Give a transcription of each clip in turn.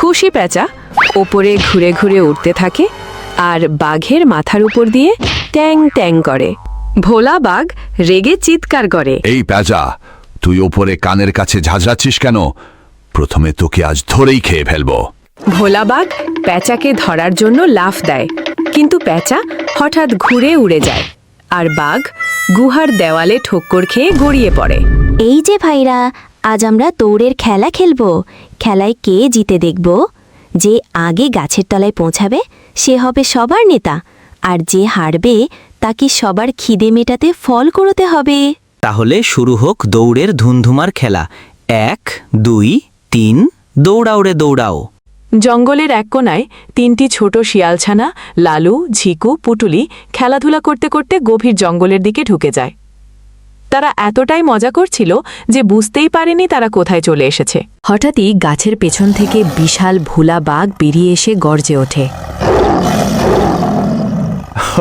খুশি পেঁচা ওপরে ঘুরে ঘুরে উঠতে থাকে আর বাঘের মাথার উপর দিয়ে ট্যাং ট্যাং করে। ভোলা বাঘ রেগে চিৎকার করে, এই পেঁচা, তুই ওপরে কানের কাছে ঝাঁঝরাচ্ছিস কেন? প্রথমে তোকে আজ ধরেই খেয়ে ফেলবো। ভোলা বাঘ পেঁচাকে ধরার জন্য লাফ দেয়, কিন্তু পেঁচা হঠাৎ ঘুরে উড়ে যায় আর বাঘ গুহার দেওয়ালে ঠোক্কর খেয়ে গড়িয়ে পড়ে। এই যে ভাইরা, আজ আমরা দৌড়ের খেলা খেলবো। খেলায় কে জিতে দেখব। যে আগে গাছের তলায় পৌঁছাবে সে হবে সবার নেতা, আর যে হারবে তাকে সবার খিদে মেটাতে ফল করতে হবে। তাহলে শুরু হোক দৌড়ের ধুমধুমার খেলা। 1, 2, 3, দৌড়াও রে দৌড়াও। জঙ্গলের এক কোনায় 3টি ছোট শিয়ালছানা লালু, ঝিকু, পুটুলি খেলাধুলা করতে করতে গভীর জঙ্গলের দিকে ঢুকে যায়। তারা এতটাই মজা করছিল যে বুঝতেই পারেনি তারা কোথায় চলে এসেছে। হঠাৎই গাছের পেছন থেকে বিশাল ভোলা বাঘ বেরিয়ে এসে গর্জে ওঠে।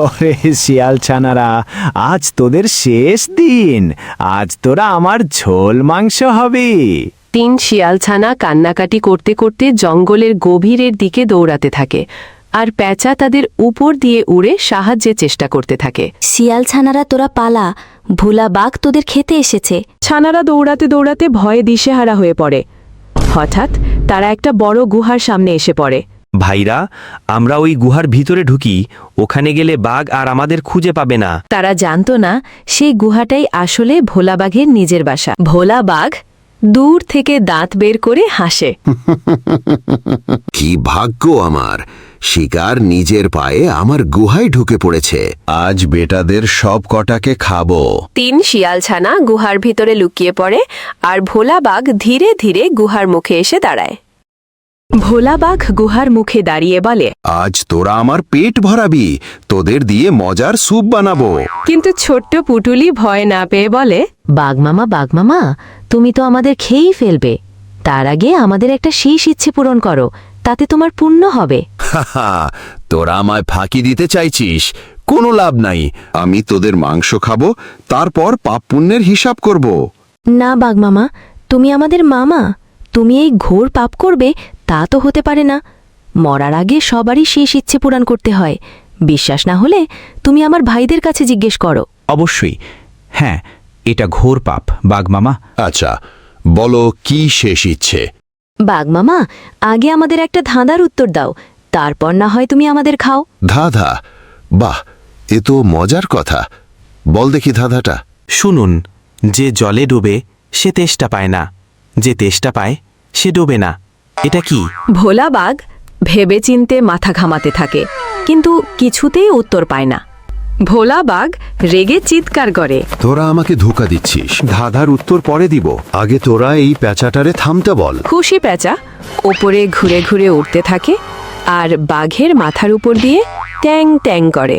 ওরে শিয়াল ছানারা, আজ তোদের শেষ দিন। আজ তোরা আমার ঝোল মাংস হবে। 3 শিয়ালছানা কান্নাকাটি করতে করতে জঙ্গলের গভীরের দিকে দৌড়াতে থাকে, আর পেঁচা তাদের উপর দিয়ে উড়ে সাহায্যের চেষ্টা করতে থাকে। শিয়াল ছানারা তোরা পালা, ভোলা বাঘ তোদের খেতে এসেছে। ছানারা দৌড়াতে দৌড়াতে ভয়ে দিশেহারা হয়ে পড়ে। হঠাৎ তারা একটা বড় গুহার সামনে এসে পড়ে। ভাইরা, আমরা ওই গুহার ভিতরে ঢুকি। ওখানে গেলে বাঘ আর আমাদের খুঁজে পাবে না। তারা জানত না সেই গুহাটাই আসলে ভোলা বাঘের নিজের বাসা। ভোলা বাঘ দূর থেকে দাঁত বের করে হাসে। কি ভাগ্য আমার, শিকার নিজের পায়ে আমার গুহায় ঢুকে পড়েছে। আজ বেটাদের সব কটাকে খাবো। 3 শিয়ালছানা গুহার ভিতরে লুকিয়ে পড়ে, আর ভোলা বাঘ ধীরে ধীরে গুহার মুখে এসে দাঁড়ায়। ভোলা বাঘ গুহার মুখে দাঁড়িয়ে বলে, আজ তোরা আমার পেট ভরাবি, তোদের দিয়ে মজার স্যুপ বানাবো। কিন্তু ছোট্ট পুটুলি ভয় না পেয়ে বলে, বাঘমামা, তুমি তো আমাদের খেয়েই ফেলবে। তার আগে আমাদের একটা শেষ ইচ্ছে পূরণ করো, তাতে তোমার পুণ্য হবে। হাহা, তোরা আমায় ফাঁকি দিতে চাইছিস? কোনো লাভ নাই। আমি তোদের মাংস খাবো, তারপর পাপ পুণ্যের হিসাব করব। না বাঘমামা, তুমি আমাদের মামা। তুমি এই ঘোর পাপ করবে তা তো হতে পারে না। মরার আগে সবারই শেষ ইচ্ছে পূরণ করতে হয়। বিশ্বাস না হলে তুমি আমার ভাইদের কাছে জিজ্ঞেস করো। অবশ্যই, হ্যাঁ, এটা ঘোর পাপ বাঘমামা। আচ্ছা, বলো কি শেষ ইচ্ছে? বাঘমামা, আগে আমাদের একটা ধাঁধার উত্তর দাও, তারপর না হয় তুমি আমাদের খাও। ধাঁধা? বাহ, এ তো মজার কথা। বল দেখি ধাঁধাটা। শুনুন, যে জলে ডুবে সে তেষ্টা পায় না, যে তেষ্টা পায় সে ডোবে না। এটা কি? ভোলা বাঘ ভেবেচিন্তে মাথা ঘামাতে থাকে, কিন্তু কিছুতেই উত্তর পায় না। ভোলা বাঘ রেগে চিৎকার করে, তোরা আমাকে ধোঁকা দিচ্ছিস। ধাঁধার উত্তর পরে দিব, আগে তোরা এই প্যাঁচাটারে থামতে বল। খুশি পেঁচা ওপরে ঘুরে ঘুরে উঠতে থাকে আর বাঘের মাথার উপর দিয়ে ট্যাং ট্যাং করে।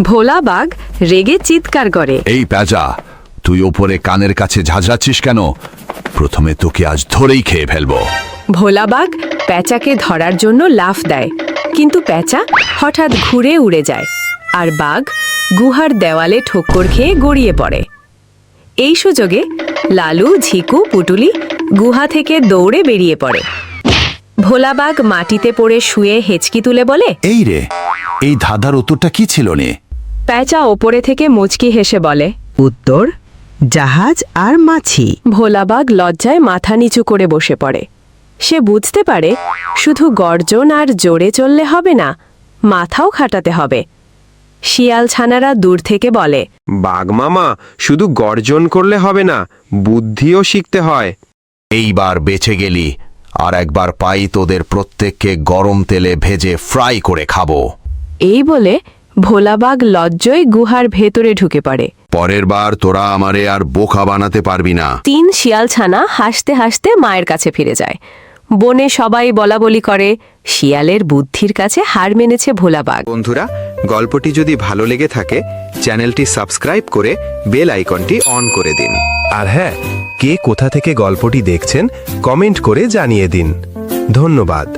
ভোলা বাঘ রেগে চিৎকার করে, এই পেঁচা, তুই ওপরে কানের কাছে ঝাঁঝরাচ্ছিস কেন? প্রথমে তোকে আজ ধরেই খেয়ে ফেলবো। ভোলা বাঘ পেঁচাকে ধরার জন্য লাফ দেয়, কিন্তু পেঁচা হঠাৎ ঘুরে উড়ে যায় আর বাঘ গুহার দেওয়ালে ঠোক্কর খেয়ে গড়িয়ে পড়ে। এই সুযোগে লালু, ঝিকু, পুটুলি গুহা থেকে দৌড়ে বেরিয়ে পড়ে। ভোলা বাঘ মাটিতে পড়ে শুয়ে হেঁচকি তুলে বলে, এই রে, এই ধাঁধার উত্তরটা কি ছিল নে? পেঁচা ওপরে থেকে মুচকি হেসে বলে, উত্তর জাহাজ আর মাছি। ভোলা বাঘ লজ্জায় মাথা নিচু করে বসে পড়ে। সে বুঝতে পারে শুধু গর্জন আর জোরে চললে হবে না, মাথাও খাটাতে হবে। শিয়াল ছানারা দূর থেকে বলে, বাঘমামা, শুধু গর্জন করলে হবে না, বুদ্ধিও শিখতে হয়। এইবার বেঁচে গেলি, আর একবার পাই তোদের প্রত্যেককে গরম তেলে ভেজে ফ্রাই করে খাবো। এই বলে ভোলা বাঘ লজ্জায় গুহার ভেতরে ঢুকে পড়ে। পরের বার তোরা আমারে আর বোকা বানাতে পারবি না। 3 শিয়াল ছানা হাসতে হাসতে মায়ের কাছে ফিরে যায়। বনে সবাই বলাবলি করে, শিয়ালের বুদ্ধির কাছে হার মেনেছে ভোলা বাঘ। বন্ধুরা, গল্পটি যদি ভালো লেগে থাকে চ্যানেলটি সাবস্ক্রাইব করে বেল আইকনটি অন করে দিন। আর হ্যাঁ, কে কোথা থেকে গল্পটি দেখছেন কমেন্ট করে জানিয়ে দিন। ধন্যবাদ।